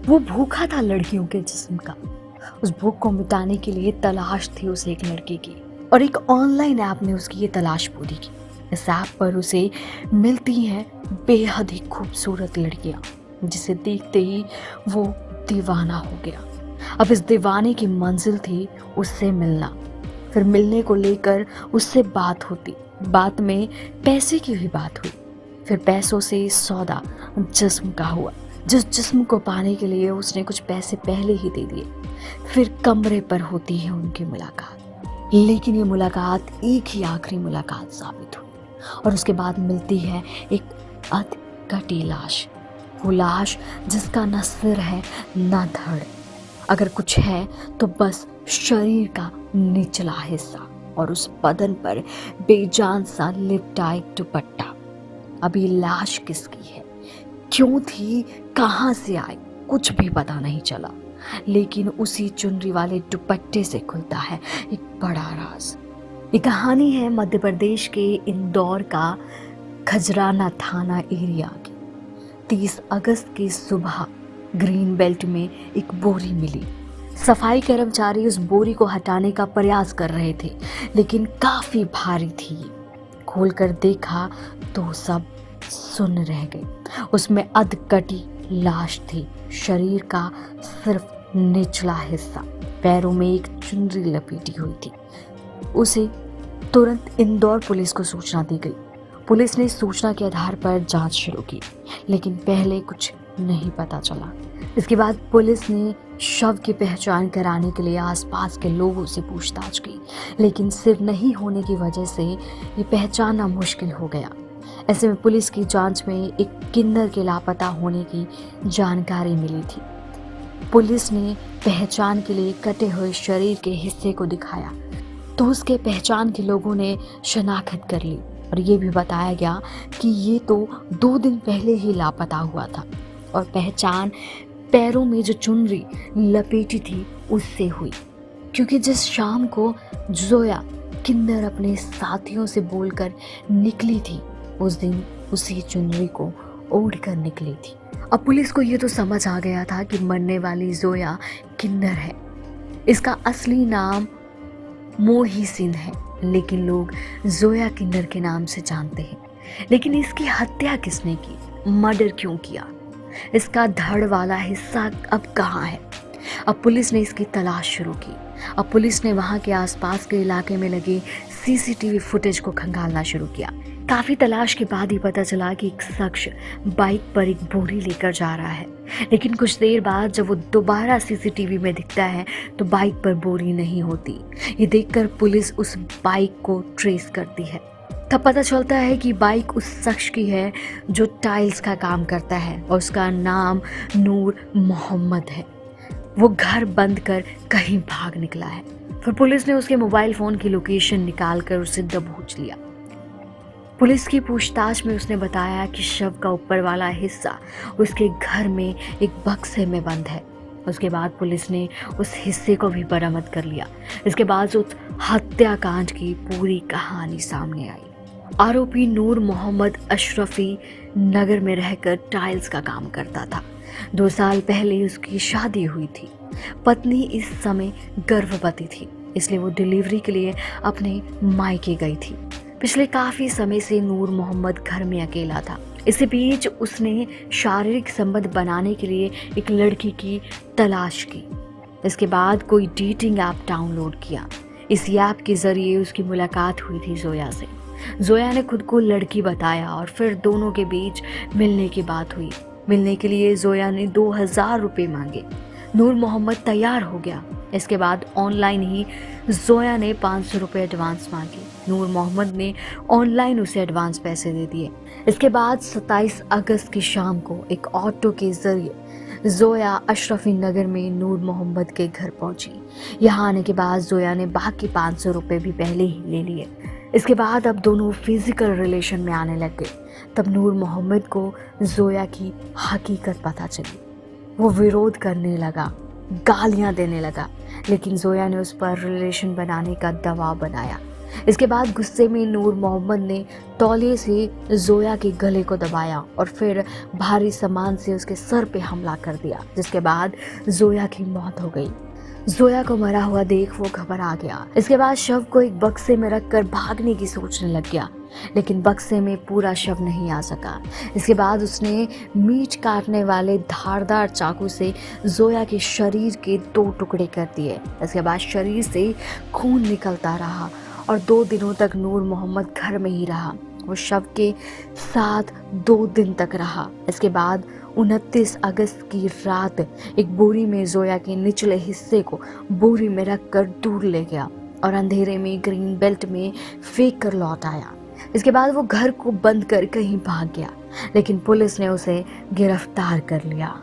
वो भूखा था लड़कियों के जिस्म का। उस भूख को मिटाने के लिए तलाश थी उसे एक लड़की की, और एक ऑनलाइन ऐप ने उसकी ये तलाश पूरी की। इस ऐप पर उसे मिलती हैं बेहद ही खूबसूरत लड़कियां, जिसे देखते ही वो दीवाना हो गया। अब इस दीवाने की मंजिल थी उससे मिलना। फिर मिलने को लेकर उससे बात होती, बात में पैसे की भी बात हुई। फिर पैसों से सौदा जिस्म का हुआ, जिस जिस्म को पाने के लिए उसने कुछ पैसे पहले ही दे दिए। फिर कमरे पर होती है उनकी मुलाकात, लेकिन ये मुलाकात एक ही आखिरी मुलाकात साबित हुई। और उसके बाद मिलती है एक अधकटी लाश, वो लाश जिसका न सिर है न धड़, अगर कुछ है तो बस शरीर का निचला हिस्सा, और उस बदन पर बेजान सा लिपटा एक दुपट्टा। अब ये लाश किसकी है, क्यों थी, कहाँ से आई, कुछ भी पता नहीं चला। लेकिन उसी चुनरी वाले दुपट्टे से खुलता है एक बड़ा राज। ये कहानी है मध्य प्रदेश के इंदौर का खजराना थाना एरिया की। 30 अगस्त की सुबह ग्रीन बेल्ट में एक बोरी मिली। सफाई कर्मचारी उस बोरी को हटाने का प्रयास कर रहे थे, लेकिन काफी भारी थी। खोलकर देखा तो सब सुन्न रह गए। उसमें अधकटी लाश थी, शरीर का सिर्फ निचला हिस्सा, पैरों में एक चुनरी लपेटी हुई थी। उसे तुरंत इंदौर पुलिस को सूचना दी गई। पुलिस ने सूचना के आधार पर जांच शुरू की, लेकिन पहले कुछ नहीं पता चला। इसके बाद पुलिस ने शव की पहचान कराने के लिए आसपास के लोगों से पूछताछ की, लेकिन सिर नहीं होने की वजह से ये पहचानना मुश्किल हो गया। ऐसे में पुलिस की जांच में एक किन्नर के लापता होने की जानकारी मिली थी। पुलिस ने पहचान के लिए कटे हुए शरीर के हिस्से को दिखाया तो उसके पहचान के लोगों ने शनाख्त कर ली, और ये भी बताया गया कि ये तो 2 दिन पहले ही लापता हुआ था। और पहचान पैरों में जो चुनरी लपेटी थी उससे हुई, क्योंकि जिस शाम को जोया किन्नर अपने साथियों से बोलकर निकली थी, उस दिन उसी चुनरी को ओढ़ कर निकली थी। अब पुलिस को ये तो समझ आ गया था कि मरने वाली जोया किन्नर है। इसका असली नाम मोही सिंह है, लेकिन लोग जोया किन्नर के नाम से जानते हैं। लेकिन इसकी हत्या किसने की, मर्डर क्यों किया, इसका धड़ वाला हिस्सा अब कहाँ है? अब पुलिस ने इसकी तलाश शुरू की। अब पुलिस ने वहाँ के आसपास के इलाके में लगे सीसीटीवी फुटेज को खंगालना शुरू किया। काफ़ी तलाश के बाद ही पता चला कि एक शख्स बाइक पर एक बोरी लेकर जा रहा है, लेकिन कुछ देर बाद जब वो दोबारा सीसीटीवी में दिखता है तो बाइक पर बोरी नहीं होती। ये देखकर पुलिस उस बाइक को ट्रेस करती है। तब पता चलता है कि बाइक उस शख्स की है जो टाइल्स का काम करता है, और उसका नाम नूर मोहम्मद है। वो घर बंद कर कहीं भाग निकला है। फिर पुलिस ने उसके मोबाइल फ़ोन की लोकेशन निकाल कर उसे दबोच लिया। पुलिस की पूछताछ में उसने बताया कि शव का ऊपर वाला हिस्सा उसके घर में एक बक्से में बंद है। उसके बाद पुलिस ने उस हिस्से को भी बरामद कर लिया। इसके बाद उस हत्याकांड की पूरी कहानी सामने आई। आरोपी नूर मोहम्मद अशरफी नगर में रहकर टाइल्स का काम करता था। 2 साल पहले उसकी शादी हुई थी। पत्नी इस समय गर्भवती थी, इसलिए वो डिलीवरी के लिए अपने मायके गई थी। पिछले काफ़ी समय से नूर मोहम्मद घर में अकेला था। इसी बीच उसने शारीरिक संबंध बनाने के लिए एक लड़की की तलाश की। इसके बाद कोई डेटिंग ऐप डाउनलोड किया। इस ऐप के ज़रिए उसकी मुलाकात हुई थी जोया से। जोया ने खुद को लड़की बताया और फिर दोनों के बीच मिलने की बात हुई। मिलने के लिए जोया ने 2000 रुपये मांगे। नूर मोहम्मद तैयार हो गया। इसके बाद ऑनलाइन ही जोया ने 500 रुपये एडवांस मांगे। नूर मोहम्मद ने ऑनलाइन उसे एडवांस पैसे दे दिए। इसके बाद 27 अगस्त की शाम को एक ऑटो के जरिए जोया अशरफी नगर में नूर मोहम्मद के घर पहुंची। यहाँ आने के बाद जोया ने बाकी 500 रुपये भी पहले ही ले लिए। इसके बाद अब दोनों फिजिकल रिलेशन में आने लग गए। तब नूर मोहम्मद को जोया की हकीकत पता चली। वो विरोध करने लगा, गालियां देने लगा, लेकिन जोया ने उस पर रिलेशन बनाने का दबाव बनाया। इसके बाद गुस्से में नूर मोहम्मद ने तौलिए से जोया के गले को दबाया और फिर भारी सामान से उसके सर पे हमला कर दिया, जिसके बाद जोया की मौत हो गई। जोया को मरा हुआ देख वो घबरा गया। इसके बाद शव को एक बक्से में रखकर भागने की सोचने लग गया, लेकिन बक्से में पूरा शव नहीं आ सका। इसके बाद उसने मीट काटने वाले धारदार चाकू से जोया के शरीर के 2 टुकड़े कर दिए। इसके बाद शरीर से खून निकलता रहा और 2 दिनों तक नूर मोहम्मद घर में ही रहा। वो शव के साथ 2 दिन तक रहा। इसके बाद 29 अगस्त की रात एक बोरी में जोया के निचले हिस्से को बोरी में रखकर दूर ले गया और अंधेरे में ग्रीन बेल्ट में फेंक कर लौट आया। इसके बाद वो घर को बंद कर कहीं भाग गया, लेकिन पुलिस ने उसे गिरफ्तार कर लिया।